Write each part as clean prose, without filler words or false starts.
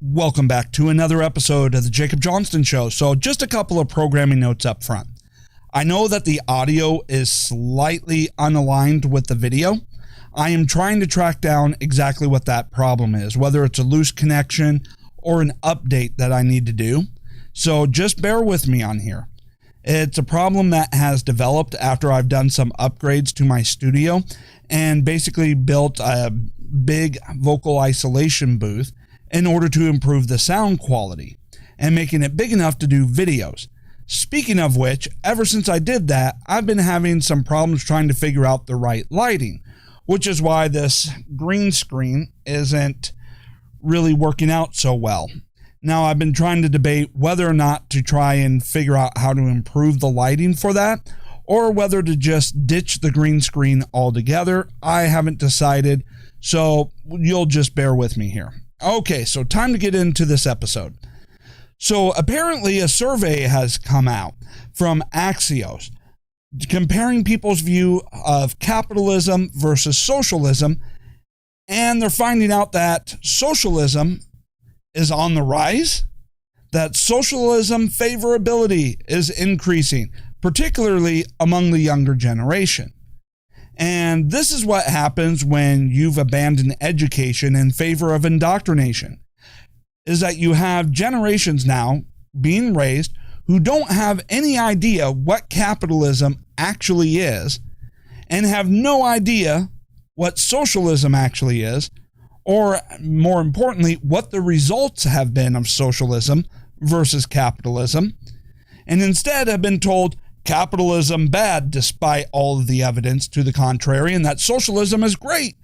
Welcome back to another episode of the Jacob Johnston Show. So just a couple of programming notes up front. I know that the audio is slightly unaligned with the video. I am trying to track down exactly what that problem is, whether it's a loose connection or an update that I need to do. So just bear with me on here. It's a problem that has developed after I've done some upgrades to my studio and basically built a big vocal isolation booth in order to improve the sound quality and making it big enough to do videos. Speaking of which, ever since I did that, I've been having some problems trying to figure out the right lighting, which is why this green screen isn't really working out so well. Now, I've been trying to debate whether or not to try and figure out how to improve the lighting for that, or whether to just ditch the green screen altogether. I haven't decided, so you'll just bear with me here. Okay, so time to get into this episode. So apparently a survey has come out from Axios comparing people's view of capitalism versus socialism, and they're finding out that socialism is on the rise, that socialism favorability is increasing, particularly among the younger generation. And this is what happens when you've abandoned education in favor of indoctrination, is that you have generations now being raised who don't have any idea what capitalism actually is and have no idea what socialism actually is, or more importantly, what the results have been of socialism versus capitalism, and instead have been told capitalism bad despite all of the evidence to the contrary, and that socialism is great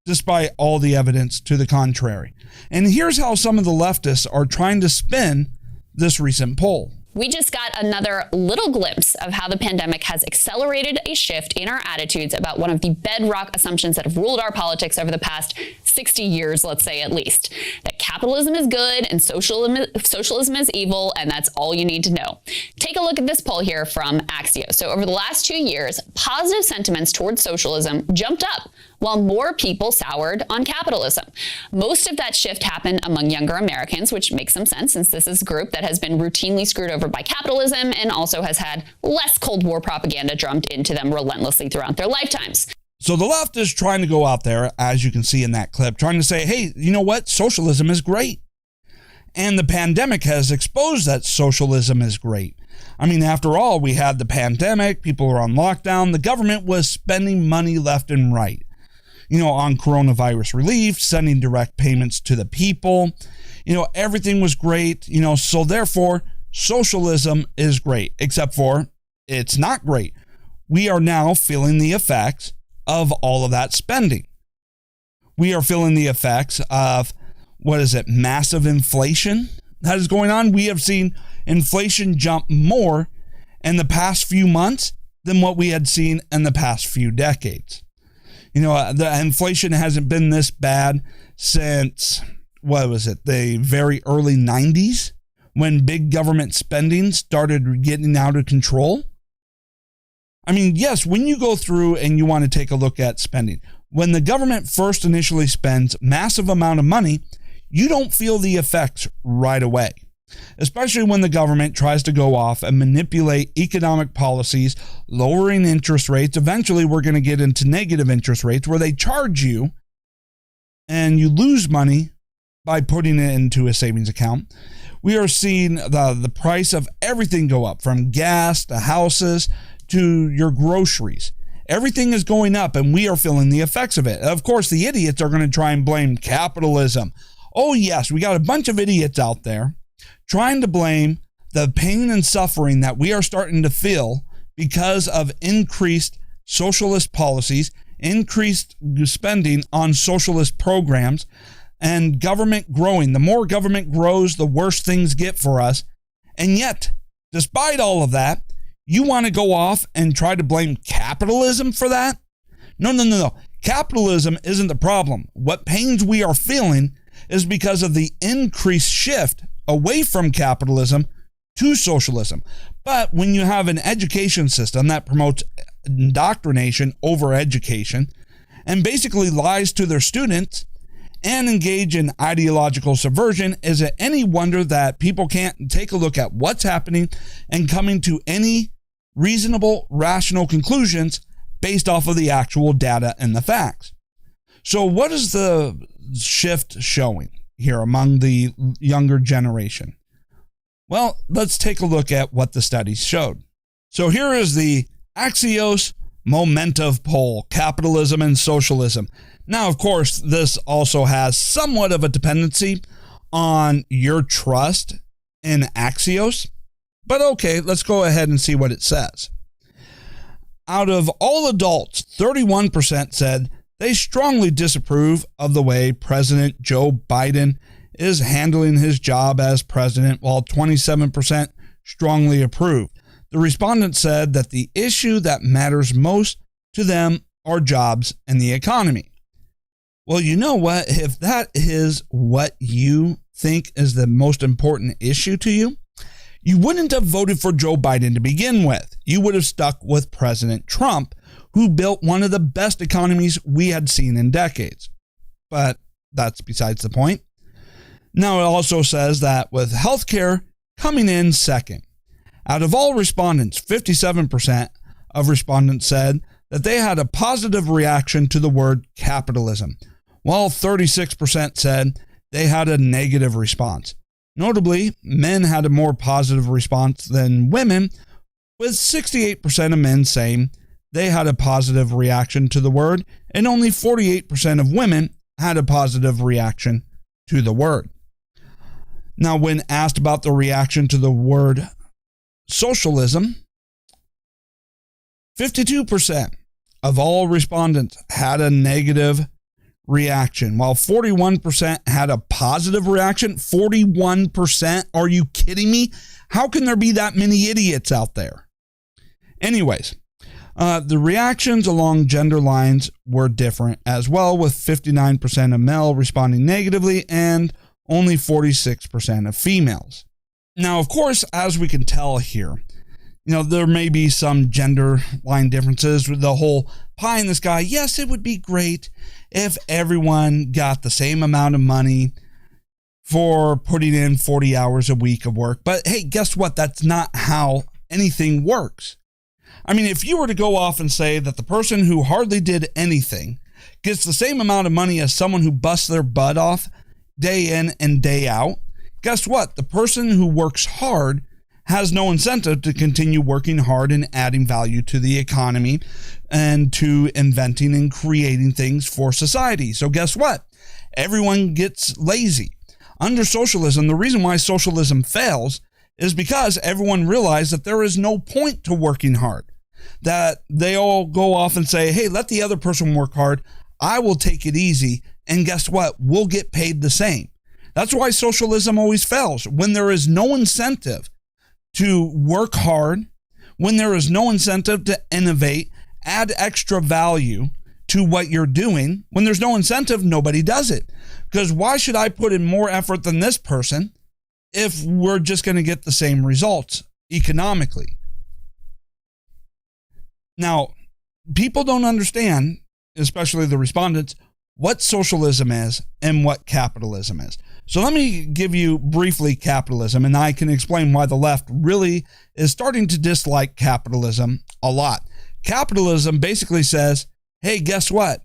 despite all the evidence to the contrary. And here's how some of the leftists are trying to spin this recent poll. We just got another little glimpse of how the pandemic has accelerated a shift in our attitudes about one of the bedrock assumptions that have ruled our politics over the past 60 years, let's say at least, that capitalism is good and socialism is evil, and that's all you need to know. Take a look at this poll here from Axios. So over the last 2 years, positive sentiments towards socialism jumped up while more people soured on capitalism. Most of that shift happened among younger Americans, which makes some sense since this is a group that has been routinely screwed over by capitalism and also has had less Cold War propaganda drummed into them relentlessly throughout their lifetimes. So the left is trying to go out there, as you can see in that clip, trying to say, hey, you know what? Socialism is great. And the pandemic has exposed that socialism is great. I mean, after all, we had the pandemic, people were on lockdown, the government was spending money left and right, on coronavirus relief, sending direct payments to the people, everything was great, so therefore socialism is great, except for it's not great. We are now feeling the effects of all of that spending. We are feeling the effects of, massive inflation that is going on. We have seen inflation jump more in the past few months than what we had seen in the past few decades. The inflation hasn't been this bad since, the very early 90s, when big government spending started getting out of control. I mean, yes, when you go through and you want to take a look at spending, when the government first initially spends massive amount of money, you don't feel the effects right away. Especially when the government tries to go off and manipulate economic policies, lowering interest rates. Eventually, we're going to get into negative interest rates where they charge you and you lose money by putting it into a savings account. We are seeing the price of everything go up, from gas to houses to your groceries. Everything is going up and we are feeling the effects of it. Of course, the idiots are going to try and blame capitalism. Oh, yes, we got a bunch of idiots out there trying to blame the pain and suffering that we are starting to feel because of increased socialist policies, increased spending on socialist programs, and government growing. The more government grows, the worse things get for us. And yet, despite all of that, you want to go off and try to blame capitalism for that? No. Capitalism isn't the problem. What pains we are feeling is because of the increased shift away from capitalism to socialism. But when you have an education system that promotes indoctrination over education and basically lies to their students and engage in ideological subversion, is it any wonder that people can't take a look at what's happening and coming to any reasonable, rational conclusions based off of the actual data and the facts? So what is the shift showing here among the younger generation? Well, let's take a look at what the studies showed. So here is the Axios Momentum Poll, Capitalism and Socialism. Now, of course, this also has somewhat of a dependency on your trust in Axios. But okay, let's go ahead and see what it says. Out of all adults, 31% said they strongly disapprove of the way President Joe Biden is handling his job as president, while 27% strongly approve. The respondents said that the issue that matters most to them are jobs and the economy. Well, you know what? If that is what you think is the most important issue to you, you wouldn't have voted for Joe Biden to begin with. You would have stuck with President Trump, who built one of the best economies we had seen in decades. But that's besides the point. Now, it also says that with healthcare coming in second, out of all respondents, 57% of respondents said that they had a positive reaction to the word capitalism, while 36% said they had a negative response. Notably, men had a more positive response than women, with 68% of men saying they had a positive reaction to the word, and only 48% of women had a positive reaction to the word. Now, when asked about the reaction to the word socialism, 52% of all respondents had a negative reaction, while 41% had a positive reaction. 41%? Are you kidding me? How can there be that many idiots out there? Anyways, the reactions along gender lines were different as well, with 59% of male responding negatively and only 46% of females. Now, of course, as we can tell here, there may be some gender line differences with the whole pie in the sky. Yes, it would be great if everyone got the same amount of money for putting in 40 hours a week of work. But hey, guess what? That's not how anything works. I mean, if you were to go off and say that the person who hardly did anything gets the same amount of money as someone who busts their butt off day in and day out, guess what? The person who works hard has no incentive to continue working hard and adding value to the economy and to inventing and creating things for society. So guess what? Everyone gets lazy. Under socialism, the reason why socialism fails is because everyone realized that there is no point to working hard. That they all go off and say, hey, let the other person work hard. I will take it easy. And guess what? We'll get paid the same. That's why socialism always fails. When there is no incentive to work hard, when there is no incentive to innovate, add extra value to what you're doing, when there's no incentive, nobody does it. Because why should I put in more effort than this person if we're just going to get the same results economically? Now, people don't understand, especially the respondents, what socialism is and what capitalism is. So let me give you briefly capitalism, and I can explain why the left really is starting to dislike capitalism a lot. Capitalism basically says, hey, guess what?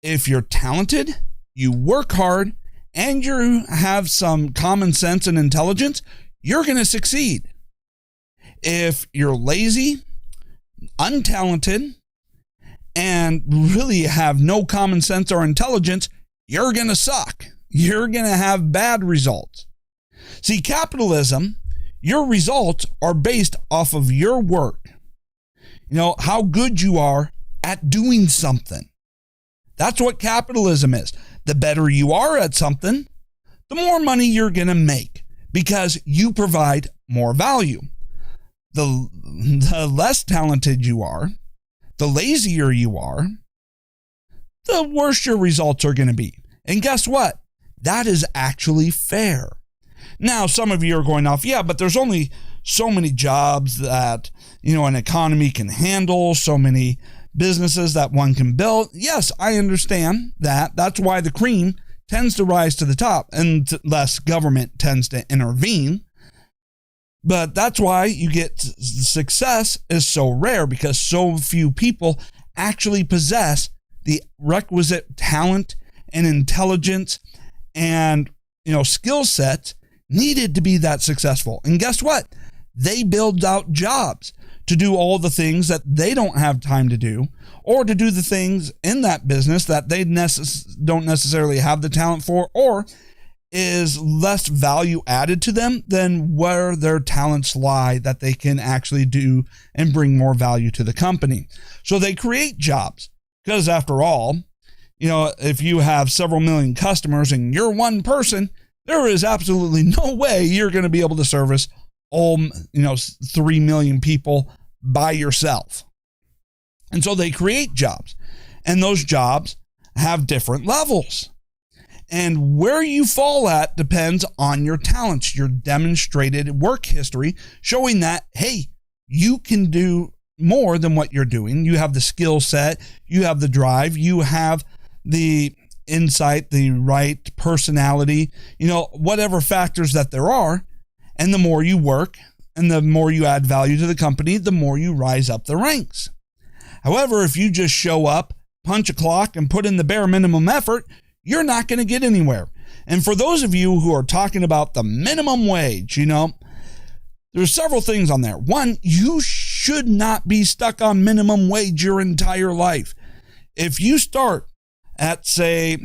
If you're talented, you work hard, and you have some common sense and intelligence, you're going to succeed. If you're lazy, untalented, and really have no common sense or intelligence, you're going to suck. You're going to have bad results. See, capitalism, your results are based off of your work. How good you are at doing something. That's what capitalism is. The better you are at something, the more money you're going to make because you provide more value. The less talented you are, the lazier you are, the worse your results are going to be. And guess what? That is actually fair. Now, some of you are going off, yeah, but there's only so many jobs that, an economy can handle, so many businesses that one can build. Yes, I understand that. That's why the cream tends to rise to the top unless government tends to intervene. But that's why you get success is so rare, because so few people actually possess the requisite talent and intelligence and skill set needed to be that successful. And guess what? They build out jobs to do all the things that they don't have time to do, or to do the things in that business that they don't necessarily have the talent for, or is less value added to them than where their talents lie that they can actually do and bring more value to the company. So they create jobs, because after all, if you have several million customers and you're one person, there is absolutely no way you're going to be able to service all 3 million people by yourself. And so they create jobs, and those jobs have different levels. And where you fall at depends on your talents, your demonstrated work history, showing that, hey, you can do more than what you're doing. You have the skill set, you have the drive, you have the insight, the right personality, whatever factors that there are. And the more you work and the more you add value to the company, the more you rise up the ranks. However, if you just show up, punch a clock, and put in the bare minimum effort, you're not going to get anywhere. And for those of you who are talking about the minimum wage, there's several things on there. One, you should not be stuck on minimum wage your entire life. If you start at, say,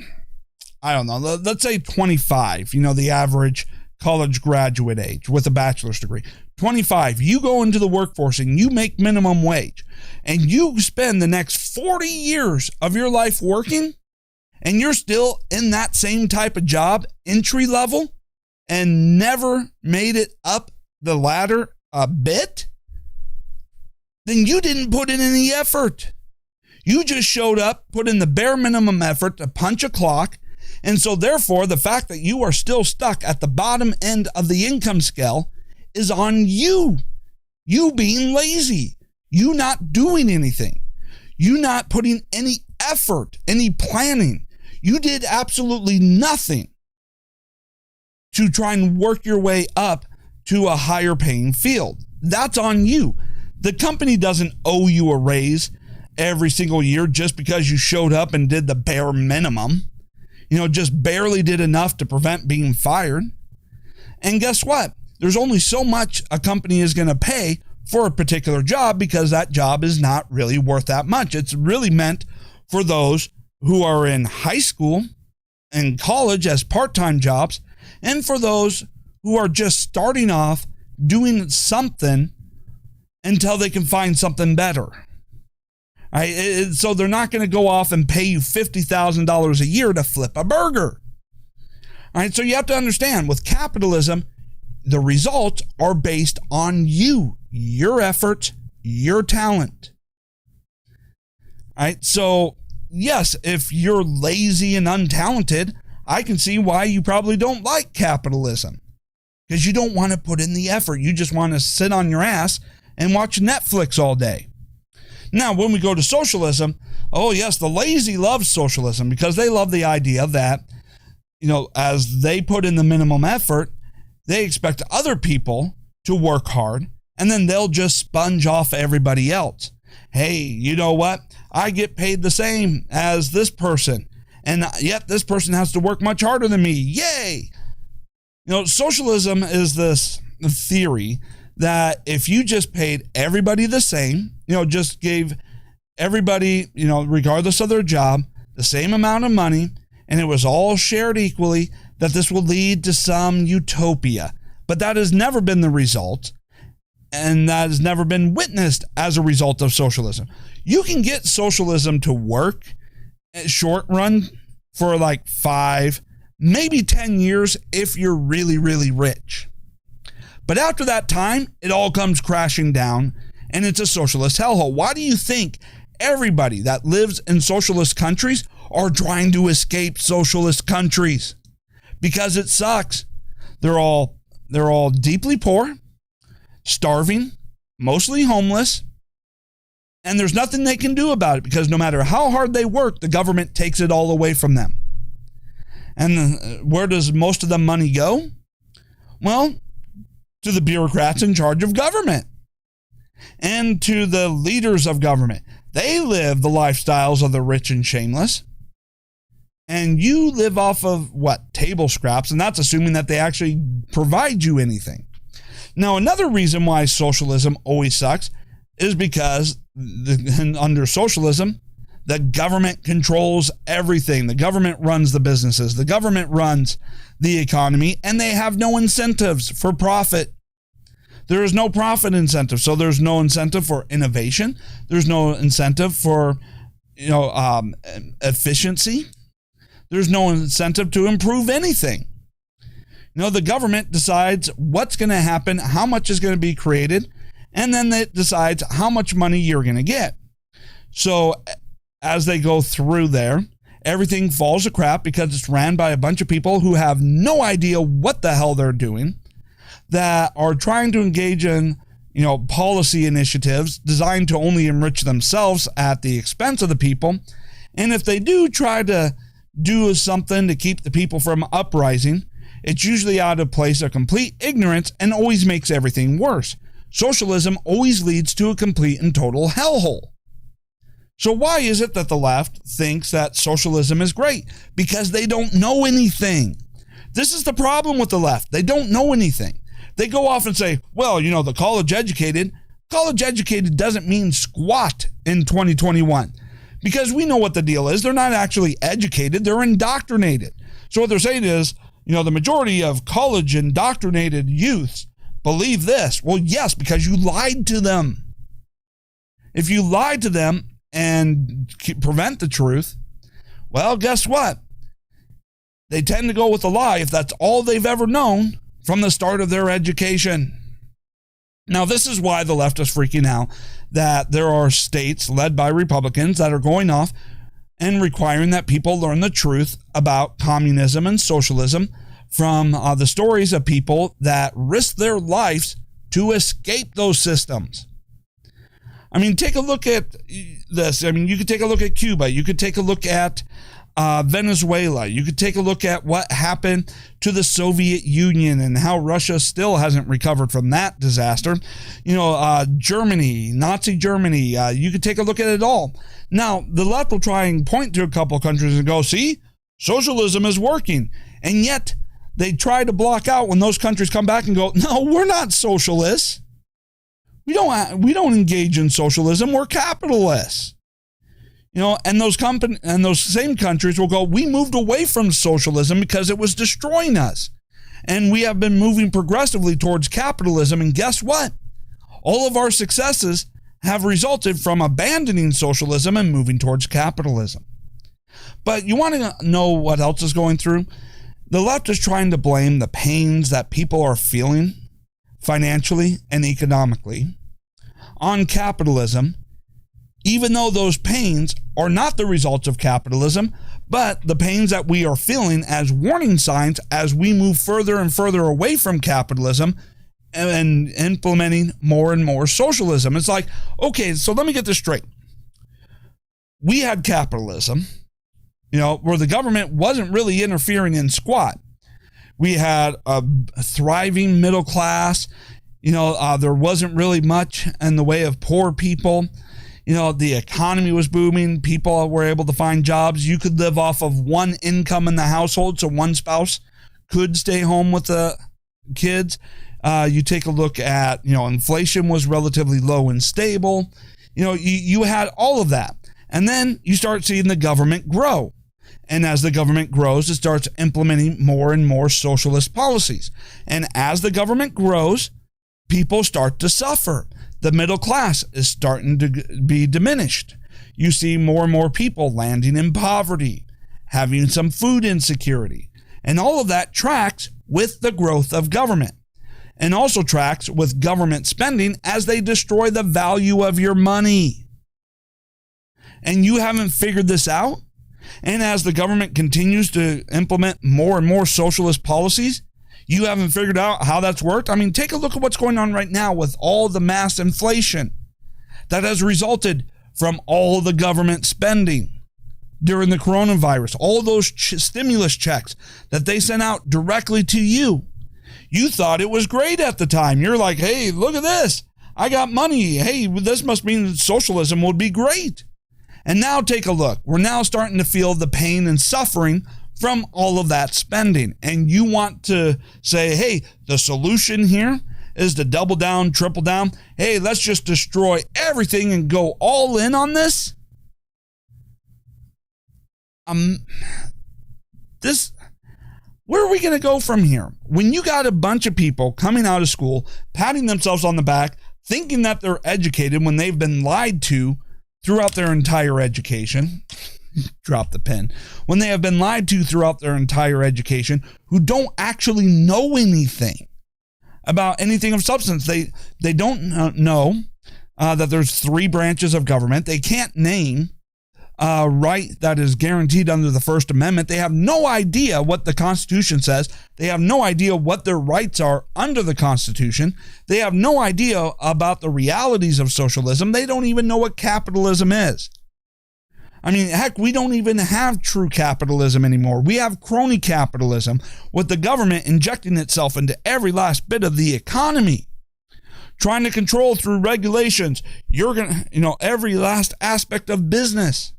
let's say 25, the average college graduate age with a bachelor's degree. 25, you go into the workforce and you make minimum wage, and you spend the next 40 years of your life working, and you're still in that same type of job, entry level, and never made it up the ladder a bit, then you didn't put in any effort. You just showed up, put in the bare minimum effort to punch a clock. And so therefore, the fact that you are still stuck at the bottom end of the income scale is on you. You being lazy, you not doing anything, you not putting any effort, any planning. You did absolutely nothing to try and work your way up to a higher paying field. That's on you. The company doesn't owe you a raise every single year just because you showed up and did the bare minimum. Just barely did enough to prevent being fired. And guess what? There's only so much a company is going to pay for a particular job, because that job is not really worth that much. It's really meant for those who are in high school and college as part-time jobs, and for those who are just starting off doing something until they can find something better. So they're not going to go off and pay you $50,000 a year to flip a burger. All right, so you have to understand, with capitalism, the results are based on you, your effort, your talent. All right, so yes, if you're lazy and untalented, I can see why you probably don't like capitalism, because you don't want to put in the effort. You just want to sit on your ass and watch Netflix all day. Now, when we go to socialism, oh yes, the lazy love socialism, because they love the idea that, as they put in the minimum effort, they expect other people to work hard, and then they'll just sponge off everybody else. Hey, you know what? I get paid the same as this person, and yet this person has to work much harder than me. Yay! Socialism is this theory that if you just paid everybody the same, just gave everybody, regardless of their job, the same amount of money, and it was all shared equally, that this will lead to some utopia. But that has never been the result, and that has never been witnessed as a result of socialism. You can get socialism to work at short run for like 5, maybe 10 years if you're really, really rich. But after that time, it all comes crashing down, and it's a socialist hellhole. Why do you think everybody that lives in socialist countries are trying to escape socialist countries? Because it sucks. They're all deeply poor, starving, mostly homeless, And there's nothing they can do about it because no matter how hard they work, the government takes it all away from them. And where does most of the money go? Well, to the bureaucrats in charge of government and to the leaders of government. They live the lifestyles of the rich and shameless. And you live off of what? Table scraps. And that's assuming that they actually provide you anything. Now, another reason why socialism always sucks is because under socialism, the government controls everything. The government runs the businesses. The government runs the economy, and they have no incentives for profit. There is no profit incentive. So there's no incentive for innovation. There's no incentive for, efficiency. There's no incentive to improve anything. The government decides what's going to happen, how much is going to be created, and then it decides how much money you're going to get. So as they go through there, everything falls to crap because it's ran by a bunch of people who have no idea what the hell they're doing, that are trying to engage in, policy initiatives designed to only enrich themselves at the expense of the people. And if they do try to do something to keep the people from uprising, it's usually out of place of complete ignorance and always makes everything worse. Socialism always leads to a complete and total hellhole. So why is it that the left thinks that socialism is great? Because they don't know anything. This is the problem with the left. They don't know anything. They go off and say, well, the college educated doesn't mean squat in 2021. Because we know what the deal is. They're not actually educated. They're indoctrinated. So what they're saying is, the majority of college indoctrinated youths believe this. Well, yes, because you lied to them. If you lied to them and prevent the truth, well, guess what? They tend to go with the lie if that's all they've ever known from the start of their education. Now, this is why the left is freaking out that there are states led by Republicans that are going off and requiring that people learn the truth about communism and socialism from the stories of people that risk their lives to escape those systems. Take a look at this. You could take a look at Cuba. You could take a look at Venezuela. You could take a look at what happened to the Soviet Union and how Russia still hasn't recovered from that disaster. Germany, Nazi Germany. You could take a look at it all. Now, the left will try and point to a couple of countries and go, see, socialism is working. And yet they try to block out when those countries come back and go, no, we're not socialists. We don't engage in socialism. We're capitalists. And those same countries will go, we moved away from socialism because it was destroying us. And we have been moving progressively towards capitalism. And guess what? All of our successes have resulted from abandoning socialism and moving towards capitalism. But you want to know what else is going through? The left is trying to blame the pains that people are feeling financially and economically on capitalism, even though those pains are not the results of capitalism, but the pains that we are feeling as warning signs as we move further and further away from capitalism and implementing more and more socialism. It's like, okay, so let me get this straight. We had capitalism, where the government wasn't really interfering in squat. We had a thriving middle class. There wasn't really much in the way of poor people. The economy was booming. People were able to find jobs. You could live off of one income in the household, so one spouse could stay home with the kids. You take a look at, inflation was relatively low and stable. You had all of that. And then you start seeing the government grow. And as the government grows, it starts implementing more and more socialist policies. And as the government grows, people start to suffer. The middle class is starting to be diminished. You see more and more people landing in poverty, having some food insecurity. And all of that tracks with the growth of government, and also tracks with government spending as they destroy the value of your money. And you haven't figured this out? And as the government continues to implement more and more socialist policies, you haven't figured out how that's worked? Take a look at what's going on right now with all the mass inflation that has resulted from all the government spending during the coronavirus, all those stimulus checks that they sent out directly to you. You thought it was great at the time. You're like, hey, look at this. I got money. Hey, this must mean socialism would be great. And now take a look. We're now starting to feel the pain and suffering from all of that spending. And you want to say, hey, the solution here is to double down, triple down. Hey, let's just destroy everything and go all in on this. Where are we going to go from here? When you got a bunch of people coming out of school, patting themselves on the back, thinking that they're educated when they've been lied to throughout their entire education. Drop the pen. When they have been lied to throughout their entire education, who don't actually know anything about anything of substance. They don't know that there's 3 branches of government. They can't name right that is guaranteed under the First Amendment. They have no idea what the Constitution says. They have no idea what their rights are under the Constitution. They have no idea about the realities of socialism. They don't even know what capitalism is. I mean, heck, we don't even have true capitalism anymore. We have crony capitalism with the government injecting itself into every last bit of the economy, trying to control through regulations. You're going to, every last aspect of business.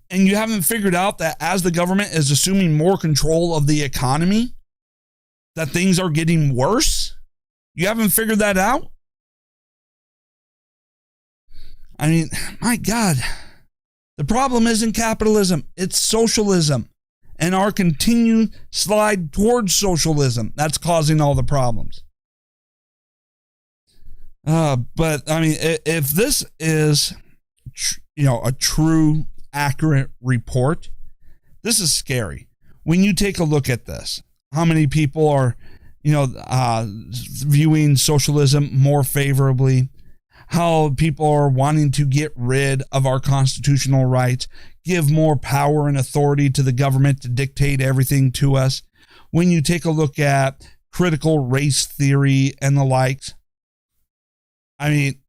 And you haven't figured out that as the government is assuming more control of the economy, that things are getting worse? You haven't figured that out? I mean, my God, the problem isn't capitalism, it's socialism and our continued slide towards socialism. That's causing all the problems. But I mean, if this is, a true, accurate report, this is scary. When you take a look at this, how many people are, viewing socialism more favorably, how people are wanting to get rid of our constitutional rights, give more power and authority to the government to dictate everything to us. When you take a look at critical race theory and the likes, I mean,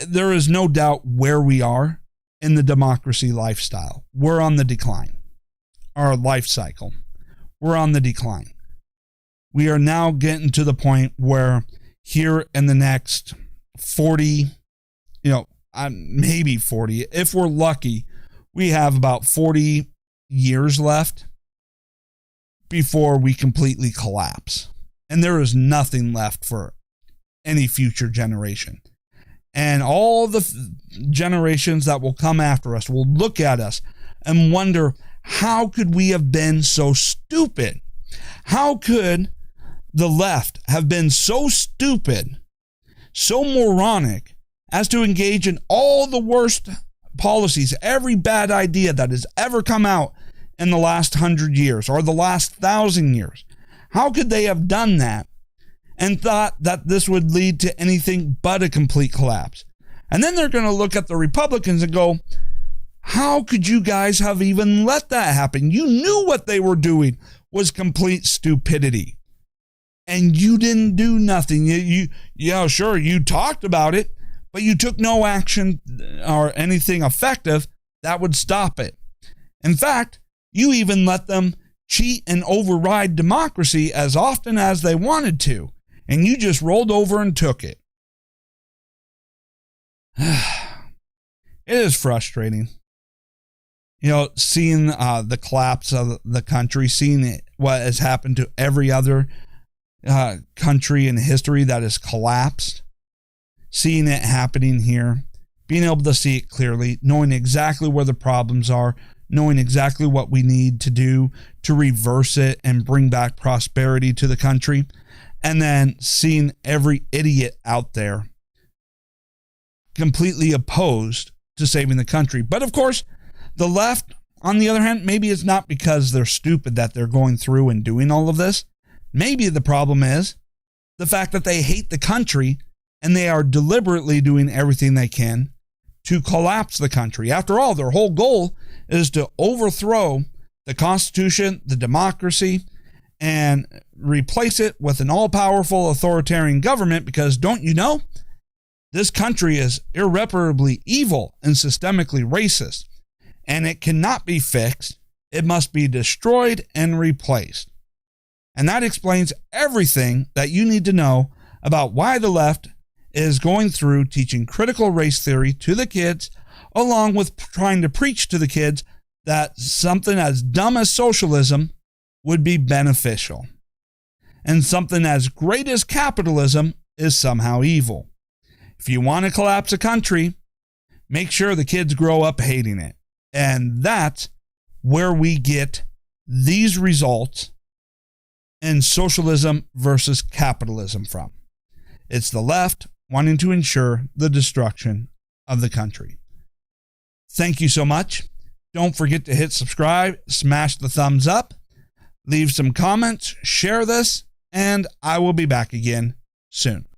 there is no doubt where we are in the democracy lifestyle. We're on the decline. Our life cycle, we're on the decline. We are now getting to the point where here in the next 40, maybe 40, if we're lucky, we have about 40 years left before we completely collapse. And there is nothing left for any future generation. And all the generations that will come after us will look at us and wonder, how could we have been so stupid? How could the left have been so stupid, so moronic, as to engage in all the worst policies, every bad idea that has ever come out in the last 100 years or the last 1,000 years? How could they have done that and thought that this would lead to anything but a complete collapse? And then they're going to look at the Republicans and go, how could you guys have even let that happen? You knew what they were doing was complete stupidity. And you didn't do nothing. Sure, you talked about it, but you took no action or anything effective that would stop it. In fact, you even let them cheat and override democracy as often as they wanted to, and you just rolled over and took it. It is frustrating. Seeing the collapse of the country, seeing what has happened to every other country in history that has collapsed, seeing it happening here, being able to see it clearly, knowing exactly where the problems are, knowing exactly what we need to do to reverse it and bring back prosperity to the country, and then seeing every idiot out there completely opposed to saving the country. But of course, the left, on the other hand, maybe it's not because they're stupid that they're going through and doing all of this. Maybe the problem is the fact that they hate the country and they are deliberately doing everything they can to collapse the country. After all, their whole goal is to overthrow the Constitution, the democracy, and replace it with an all-powerful authoritarian government, because don't you know, This country is irreparably evil and systemically racist, and it cannot be fixed. It must be destroyed and replaced. And that explains everything that you need to know about why the left is going through teaching critical race theory to the kids, along with trying to preach to the kids that something as dumb as socialism would be beneficial, and something as great as capitalism is somehow evil. If you want to collapse a country, make sure the kids grow up hating it. And that's where we get these results in socialism versus capitalism from. It's the left wanting to ensure the destruction of the country. Thank you so much. Don't forget to hit subscribe, smash the thumbs up, leave some comments, share this, and I will be back again soon.